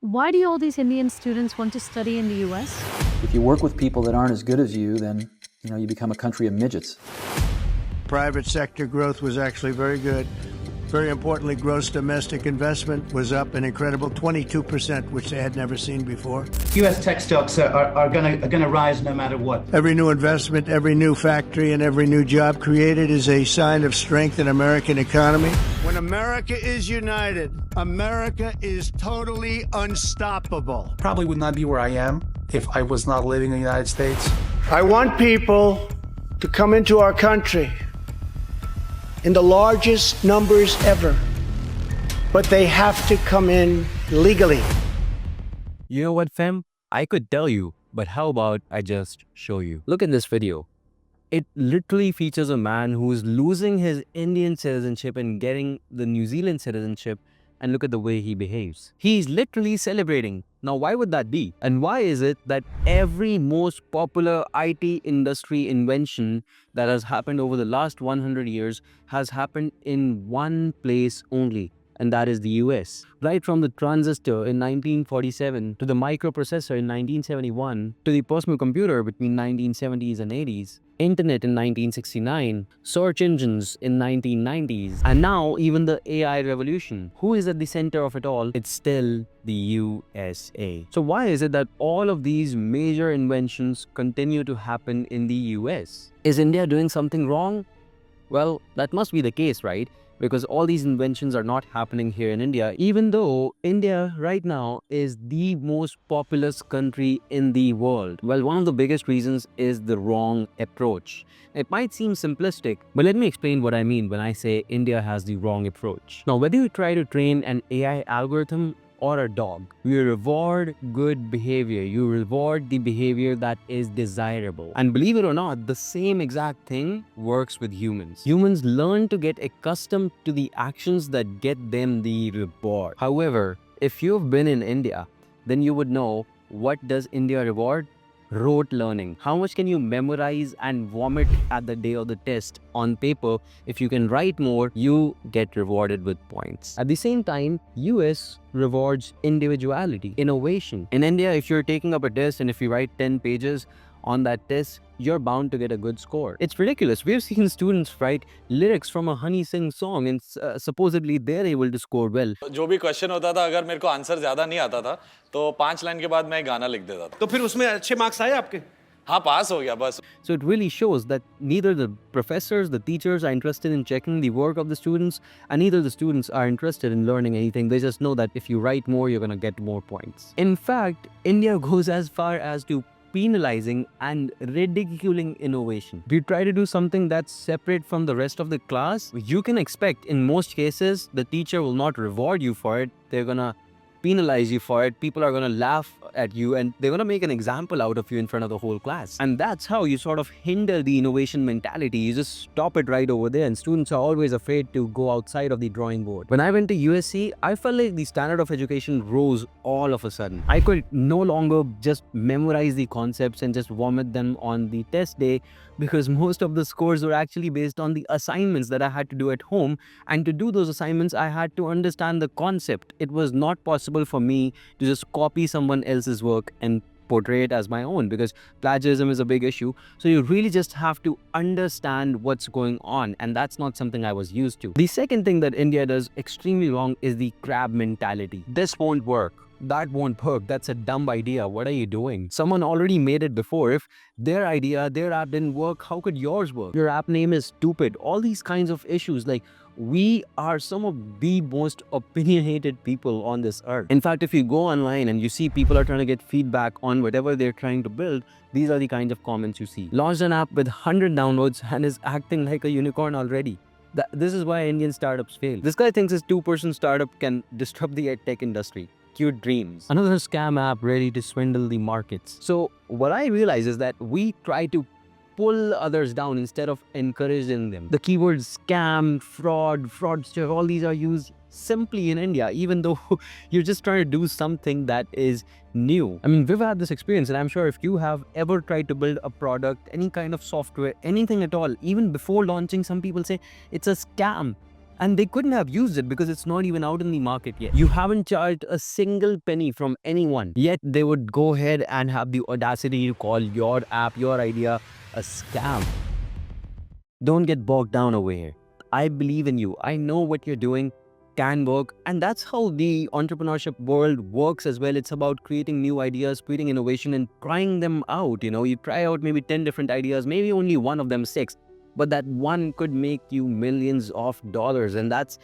Why do all these Indian students want to study in the US? If you work with people that aren't as good as you, then you become a country of midgets. Private sector growth was actually very good. Very importantly, gross domestic investment was up an incredible 22%, which they had never seen before. U.S. tech stocks are going to rise no matter what. Every new investment, every new factory, and every new job created is a sign of strength in American economy. When America is united, America is totally unstoppable. Probably would not be where I am if I was not living in the United States. I want people to come into our country in the largest numbers ever, but they have to come in legally. You know what, fam? I could tell you, but how about I just show you? Look in this video. It literally features a man who is losing his Indian citizenship and getting the New Zealand citizenship, and look at the way he behaves. He's literally celebrating. Now, why would that be? And why is it that every most popular IT industry invention that has happened over the last 100 years has happened in one place only? And that is the US. Right from the transistor in 1947 to the microprocessor in 1971 to the personal computer between 1970s and 80s, internet in 1969, search engines in 1990s, and now even the AI revolution. Who is at the center of it all? It's still the USA. So why is it that all of these major inventions continue to happen in the US? Is India doing something wrong? Well, that must be the case, right? Because all these inventions are not happening here in India, even though India right now is the most populous country in the world. Well, one of the biggest reasons is the wrong approach. It might seem simplistic, but let me explain what I mean when I say India has the wrong approach. Now, whether you try to train an AI algorithm or a dog, you reward good behavior. You reward the behavior that is desirable. And believe it or not, the same exact thing works with humans. Humans learn to get accustomed to the actions that get them the reward. However, if you've been in India, then you would know, what does India reward? Rote learning. How much can you memorize and vomit at the day of the test on paper? If you can write more, you get rewarded with points. At the same time, US rewards individuality, innovation. In India, if you're taking up a test and if you write 10 pages on that test, you're bound to get a good score. It's ridiculous. We've seen students write lyrics from a Honey Singh song and supposedly they're able to score well. जो भी question होता था, अगर मेरे को answer ज्यादा नहीं आता था तो 5 लाइन के बाद मैं गाना लिख देता था. तो फिर उसमें अच्छे मार्क्स आए आपके? हाँ, पास हो गया बस. So it really shows that neither the professors, the teachers are interested in checking the work of the students, and neither the students are interested in learning anything. They just know that if you write more, you're going to get more points. In fact, India goes as far as to penalizing and ridiculing innovation. If you try to do something that's separate from the rest of the class, you can expect in most cases the teacher will not reward you for it. They're gonna penalize you for it. People are going to laugh at you and they're going to make an example out of you in front of the whole class. And that's how you sort of hinder the innovation mentality. You just stop it right over there, and students are always afraid to go outside of the drawing board. When I went to USC, I felt like the standard of education rose all of a sudden. I could no longer just memorize the concepts and just vomit them on the test day, because most of the scores were actually based on the assignments that I had to do at home. And to do those assignments, I had to understand the concept. It was not possible for me to just copy someone else's work and portray it as my own, because plagiarism is a big issue. So you really just have to understand what's going on, and that's not something I was used to. The second thing that India does extremely wrong is the crab mentality. This won't work. That won't work. That's a dumb idea. What are you doing? Someone already made it before. If their idea, their app didn't work, how could yours work? Your app name is stupid. All these kinds of issues. Like, we are some of the most opinionated people on this earth. In fact, if you go online and you see people are trying to get feedback on whatever they're trying to build, these are the kinds of comments you see. Launched an app with 100 downloads and is acting like a unicorn already. This is why Indian startups fail. This guy thinks his 2-person startup can disrupt the tech industry. Cute dreams. Another scam app ready to swindle the markets. So what I realize is that we try to pull others down instead of encouraging them. The keywords scam, fraud, fraudster, all these are used simply in India, even though you're just trying to do something that is new. I mean, we've had this experience, and I'm sure if you have ever tried to build a product, any kind of software, anything at all, even before launching, some people say it's a scam. and they couldn't have used it because it's not even out in the market yet. You haven't charged a single penny from anyone, yet they would go ahead and have the audacity to call your app, your idea, a scam. Don't get bogged down over here. I believe in you. I know what you're doing can work, and that's how the entrepreneurship world works as well. It's about creating new ideas, creating innovation, and trying them out. You try out maybe 10 different ideas, maybe only one of them sticks, but that one could make you millions of dollars. And that's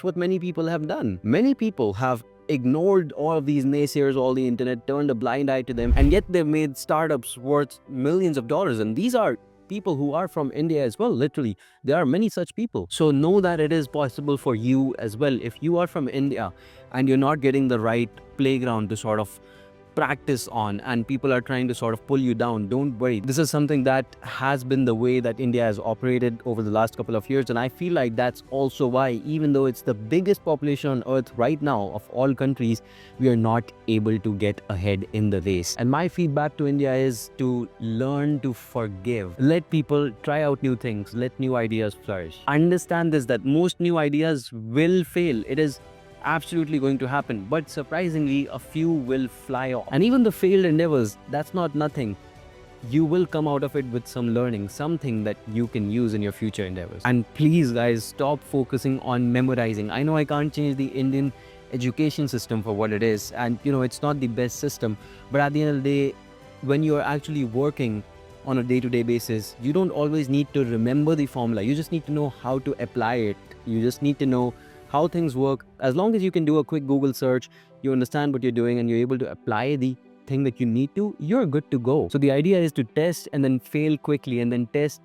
what many people have done. Many people have ignored all of these naysayers, all the internet, turned a blind eye to them, and yet they've made startups worth millions of dollars. And these are people who are from India as well. Literally, there are many such people. So know that it is possible for you as well. If you are from India and you're not getting the right playground to sort of practice on, and people are trying to sort of pull you down, don't worry. This is something that has been the way that India has operated over the last couple of years, and I feel like that's also why, even though it's the biggest population on earth right now of all countries, we are not able to get ahead in the race. And my feedback to India is to learn to forgive. Let people try out new things, let new ideas flourish. Understand this, that most new ideas will fail. It is absolutely going to happen, but surprisingly a few will fly off. And even the failed endeavors, that's not nothing. You will come out of it with some learning, something that you can use in your future endeavors. And please guys, stop focusing on memorizing. I know I can't change the Indian education system for what it is, and it's not the best system, but at the end of the day, when you're actually working on a day-to-day basis, you don't always need to remember the formula. You just need to know how to apply it. You just need to know how things work. As long as you can do a quick Google search, you understand what you're doing, and you're able to apply the thing that you need to, you're good to go. So the idea is to test and then fail quickly, and then test,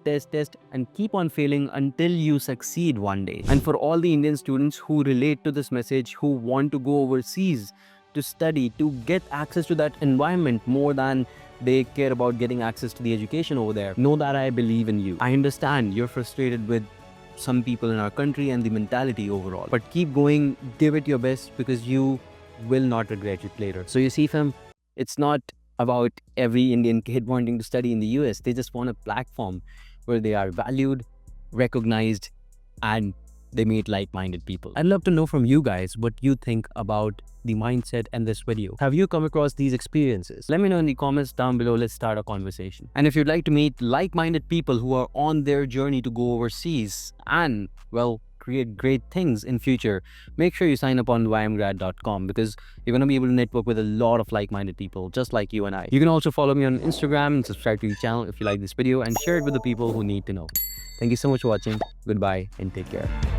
and keep on failing until you succeed one day. And for all the Indian students who relate to this message, who want to go overseas to study, to get access to that environment more than they care about getting access to the education over there, know that I believe in you. I understand you're frustrated with some people in our country and the mentality overall, but keep going, give it your best, because you will not regret it later. So you see, fam, it's not about every Indian kid wanting to study in the US. They just want a platform where they are valued, recognized, and they meet like-minded people. I'd love to know from you guys what you think about the mindset and this video. Have you come across these experiences? Let me know in the comments down below. Let's start a conversation. And if you'd like to meet like-minded people who are on their journey to go overseas and, well, create great things in future, make sure you sign up on YMGrad.com, because you're going to be able to network with a lot of like-minded people just like you and I. You can also follow me on Instagram and subscribe to the channel if you like this video, and share it with the people who need to know. Thank you so much for watching. Goodbye and take care.